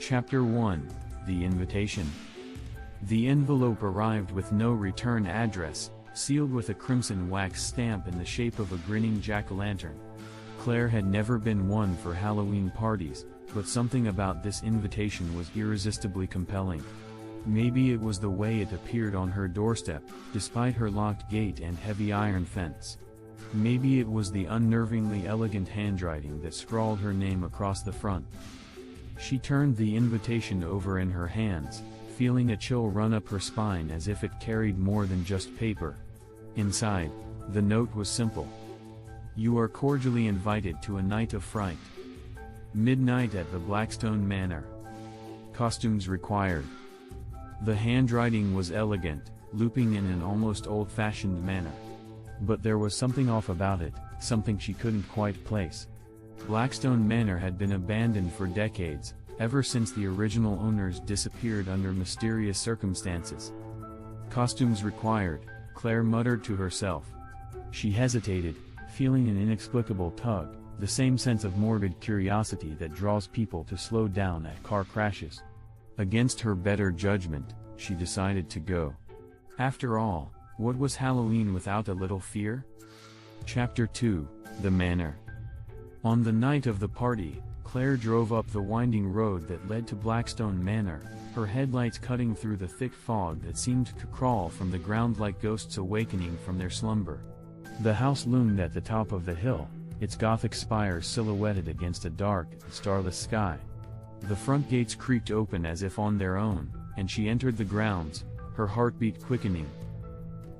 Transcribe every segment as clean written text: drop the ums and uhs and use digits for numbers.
Chapter 1, The Invitation. The envelope arrived with no return address, sealed with a crimson wax stamp in the shape of a grinning jack-o'-lantern. Claire had never been one for Halloween parties, but something about this invitation was irresistibly compelling. Maybe it was the way it appeared on her doorstep, despite her locked gate and heavy iron fence. Maybe it was the unnervingly elegant handwriting that scrawled her name across the front. She turned the invitation over in her hands, feeling a chill run up her spine as if it carried more than just paper. Inside, the note was simple. You are cordially invited to a night of fright. Midnight at the Blackstone Manor. Costumes required. The handwriting was elegant, looping in an almost old-fashioned manner. But there was something off about it, something she couldn't quite place. Blackstone Manor had been abandoned for decades, ever since the original owners disappeared under mysterious circumstances. Costumes required, Claire muttered to herself. She hesitated, feeling an inexplicable tug, the same sense of morbid curiosity that draws people to slow down at car crashes. Against her better judgment, she decided to go. After all, what was Halloween without a little fear? Chapter 2, The Manor. On the night of the party, Claire drove up the winding road that led to Blackstone Manor, her headlights cutting through the thick fog that seemed to crawl from the ground like ghosts awakening from their slumber. The house loomed at the top of the hill, its Gothic spires silhouetted against a dark, starless sky. The front gates creaked open as if on their own, and she entered the grounds, her heartbeat quickening.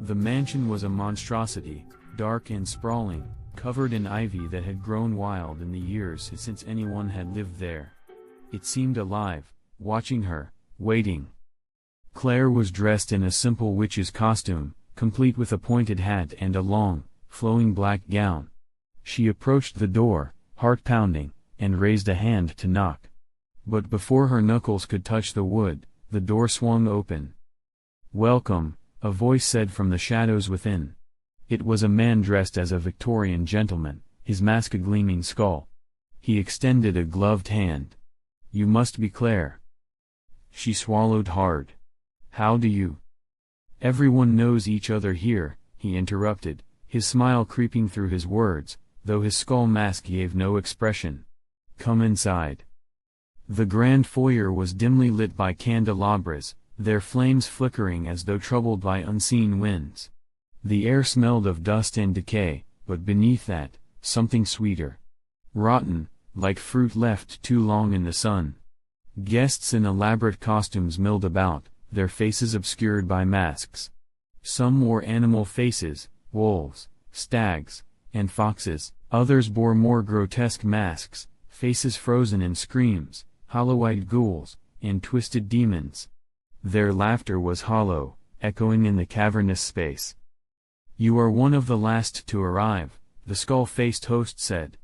The mansion was a monstrosity, dark and sprawling, covered in ivy that had grown wild in the years since anyone had lived there. It seemed alive, watching her, waiting. Claire was dressed in a simple witch's costume, complete with a pointed hat and a long, flowing black gown. She approached the door, heart pounding, and raised a hand to knock. But before her knuckles could touch the wood, the door swung open. "Welcome," a voice said from the shadows within. It was a man dressed as a Victorian gentleman, his mask a gleaming skull. He extended a gloved hand. "You must be Claire." She swallowed hard. "How do you?" "Everyone knows each other here," he interrupted, his smile creeping through his words, though his skull mask gave no expression. "Come inside." The grand foyer was dimly lit by candelabras, their flames flickering as though troubled by unseen winds. The air smelled of dust and decay, but beneath that, something sweeter. Rotten, like fruit left too long in the sun. Guests in elaborate costumes milled about, their faces obscured by masks. Some wore animal faces, wolves, stags, and foxes, others bore more grotesque masks, faces frozen in screams, hollow-eyed ghouls, and twisted demons. Their laughter was hollow, echoing in the cavernous space. "You are one of the last to arrive," the skull-faced host said.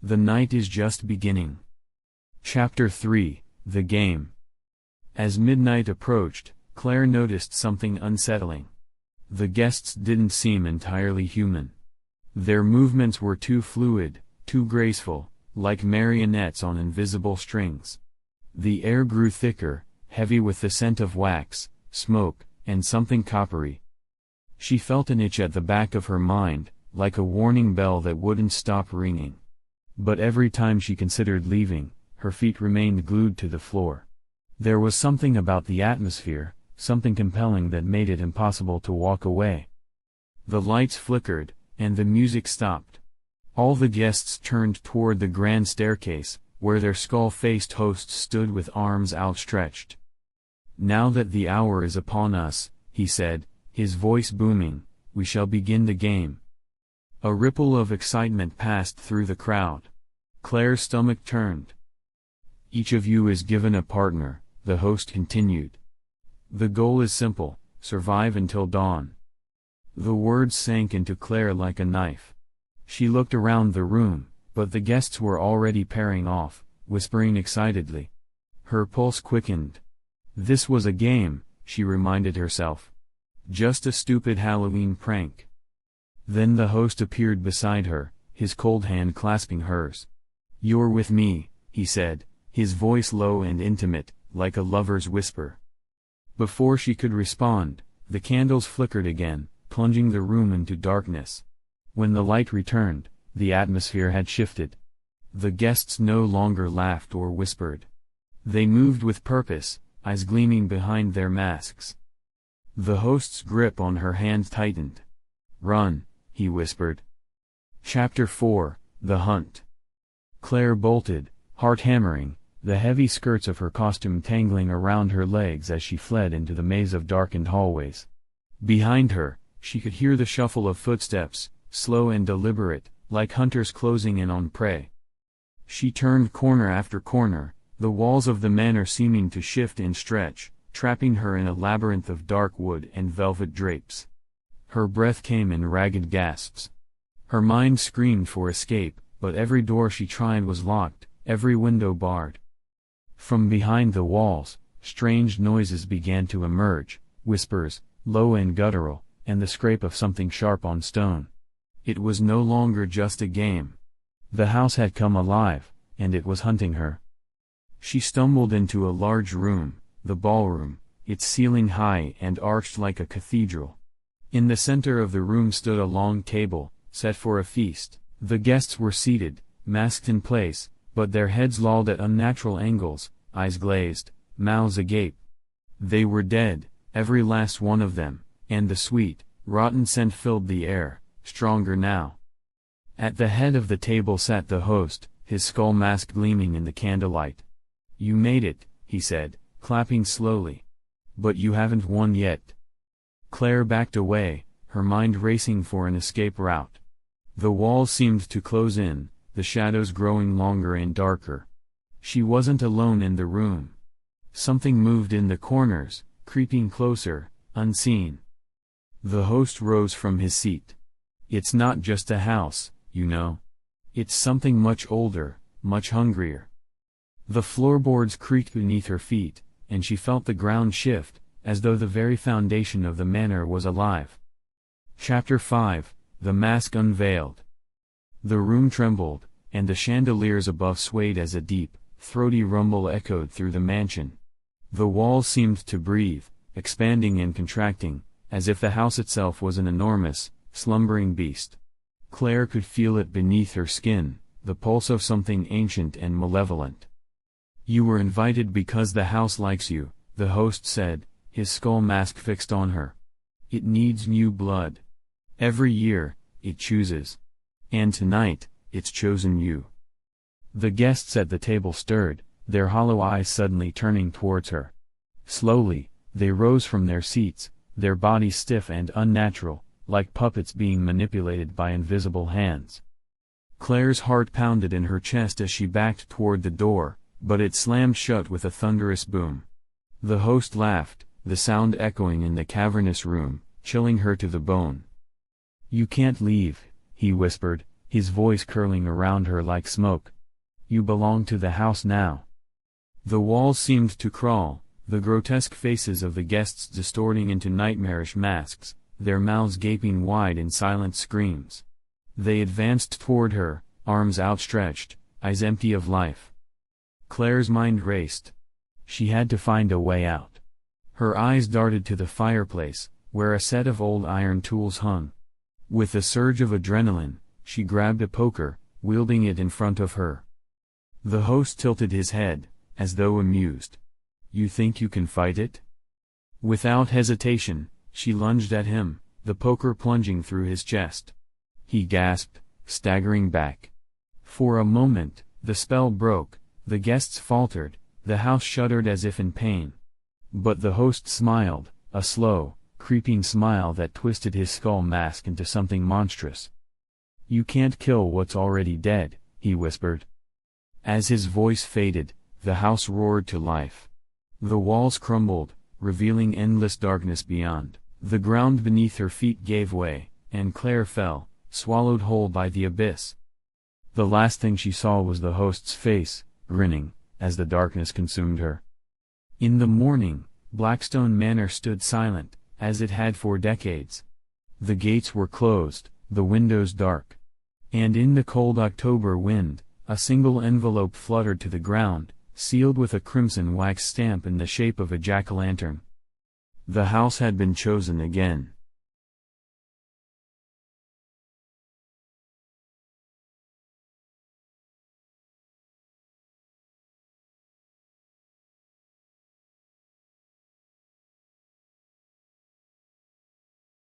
"The night is just beginning." Chapter 3, The Game. As midnight approached, Claire noticed something unsettling. The guests didn't seem entirely human. Their movements were too fluid, too graceful, like marionettes on invisible strings. The air grew thicker, heavy with the scent of wax, smoke, and something coppery. She felt an itch at the back of her mind, like a warning bell that wouldn't stop ringing. But every time she considered leaving, her feet remained glued to the floor. There was something about the atmosphere, something compelling that made it impossible to walk away. The lights flickered, and the music stopped. All the guests turned toward the grand staircase, where their skull-faced host stood with arms outstretched. "Now that the hour is upon us," he said, his voice booming, "we shall begin the game." A ripple of excitement passed through the crowd. Claire's stomach turned. "Each of you is given a partner," the host continued. "The goal is simple: survive until dawn." The words sank into Claire like a knife. She looked around the room, but the guests were already pairing off, whispering excitedly. Her pulse quickened. This was a game, she reminded herself. Just a stupid Halloween prank. Then the host appeared beside her, his cold hand clasping hers. "You're with me," he said, his voice low and intimate, like a lover's whisper. Before she could respond, the candles flickered again, plunging the room into darkness. When the light returned, the atmosphere had shifted. The guests no longer laughed or whispered. They moved with purpose, eyes gleaming behind their masks. The host's grip on her hand tightened. "Run," he whispered. Chapter 4, The Hunt. Claire bolted, heart hammering, the heavy skirts of her costume tangling around her legs as she fled into the maze of darkened hallways. Behind her, she could hear the shuffle of footsteps, slow and deliberate, like hunters closing in on prey. She turned corner after corner, the walls of the manor seeming to shift and stretch, trapping her in a labyrinth of dark wood and velvet drapes. Her breath came in ragged gasps. Her mind screamed for escape, but every door she tried was locked, every window barred. From behind the walls, strange noises began to emerge, whispers, low and guttural, and the scrape of something sharp on stone. It was no longer just a game. The house had come alive, and it was hunting her. She stumbled into a large room, the ballroom, its ceiling high and arched like a cathedral. In the center of the room stood a long table, set for a feast. The guests were seated, masked in place, but their heads lolled at unnatural angles, eyes glazed, mouths agape. They were dead, every last one of them, and the sweet, rotten scent filled the air, stronger now. At the head of the table sat the host, his skull mask gleaming in the candlelight. "You made it," he said, clapping slowly. "But you haven't won yet." Claire backed away, her mind racing for an escape route. The walls seemed to close in, the shadows growing longer and darker. She wasn't alone in the room. Something moved in the corners, creeping closer, unseen. The host rose from his seat. "It's not just a house, you know. It's something much older, much hungrier." The floorboards creaked beneath her feet, and she felt the ground shift, as though the very foundation of the manor was alive. Chapter 5, The Mask Unveiled. The room trembled, and the chandeliers above swayed as a deep, throaty rumble echoed through the mansion. The walls seemed to breathe, expanding and contracting, as if the house itself was an enormous, slumbering beast. Claire could feel it beneath her skin, the pulse of something ancient and malevolent. "You were invited because the house likes you," the host said, his skull mask fixed on her. "It needs new blood. Every year, it chooses. And tonight, it's chosen you." The guests at the table stirred, their hollow eyes suddenly turning towards her. Slowly, they rose from their seats, their bodies stiff and unnatural, like puppets being manipulated by invisible hands. Claire's heart pounded in her chest as she backed toward the door, but it slammed shut with a thunderous boom. The host laughed, the sound echoing in the cavernous room, chilling her to the bone. "You can't leave," he whispered, his voice curling around her like smoke. "You belong to the house now." The walls seemed to crawl, the grotesque faces of the guests distorting into nightmarish masks, their mouths gaping wide in silent screams. They advanced toward her, arms outstretched, eyes empty of life. Claire's mind raced. She had to find a way out. Her eyes darted to the fireplace, where a set of old iron tools hung. With a surge of adrenaline, she grabbed a poker, wielding it in front of her. The host tilted his head, as though amused. "You think you can fight it?" Without hesitation, she lunged at him, the poker plunging through his chest. He gasped, staggering back. For a moment, the spell broke, the guests faltered, the house shuddered as if in pain. But the host smiled, a slow, creeping smile that twisted his skull mask into something monstrous. "You can't kill what's already dead," he whispered. As his voice faded, the house roared to life. The walls crumbled, revealing endless darkness beyond. The ground beneath her feet gave way, and Claire fell, swallowed whole by the abyss. The last thing she saw was the host's face, grinning, as the darkness consumed her. In the morning, Blackstone Manor stood silent, as it had for decades. The gates were closed, the windows dark. And in the cold October wind, a single envelope fluttered to the ground, sealed with a crimson wax stamp in the shape of a jack-o'-lantern. The house had been chosen again.